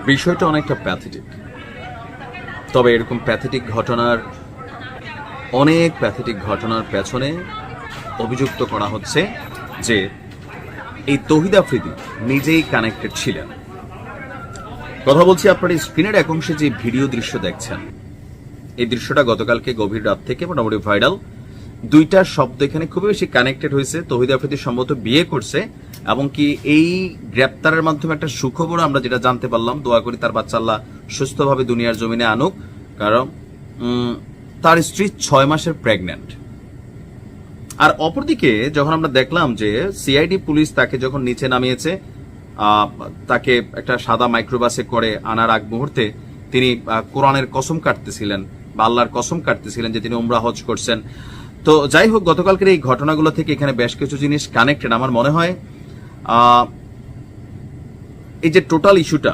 বিষয়টা অনেকটা প্যাথেটিক। তবে এরকম প্যাথেটিক ঘটনার পেছনে অভিযুক্ত করা হচ্ছে যে এই তৌহিদ আফ্রিদি নিজেই কানেক্টেড ছিলেন। কথা বলছি, আপনার এই স্ক্রিনের এক অংশে যে ভিডিও দৃশ্য দেখছেন, এই দৃশ্যটা গতকালকে গভীর রাত থেকে মোটামুটি ভাইরাল। দুইটা শব্দ এখানে খুবই বেশি কানেক্টেড হয়েছে। তৌহিদ আফ্রিদি সম্ভবত বিয়ে করছে, এবং কি এই গ্রেপ্তারের মাধ্যমে একটা সুখবর আমরা যেটা জানতে পারলাম, দোয়া করি তার বাচ্চা আল্লাহ সুস্থভাবে দুনিয়ার জমিনে আনুক, কারণ তার স্ত্রী 6 মাসের প্রেগন্যান্ট। আর অপরদিকে যখন আমরা দেখলাম যে সিআইডি পুলিশ তাকে যখন নিচে নামিয়েছে, তাকে একটা সাদা মাইক্রোবাসে করে আনার আগ মুহূর্তে তিনি কোরআনের কসম কাটতেছিলেন বা আল্লাহর কসম কাটতেছিলেন যে তিনি উমরা হজ করছেন। তো যাই হোক, গতকালকের এই ঘটনাগুলো থেকে এখানে বেশ কিছু জিনিস কানেক্টেড। আমার মনে হয় এই যে টোটাল ইস্যুটা,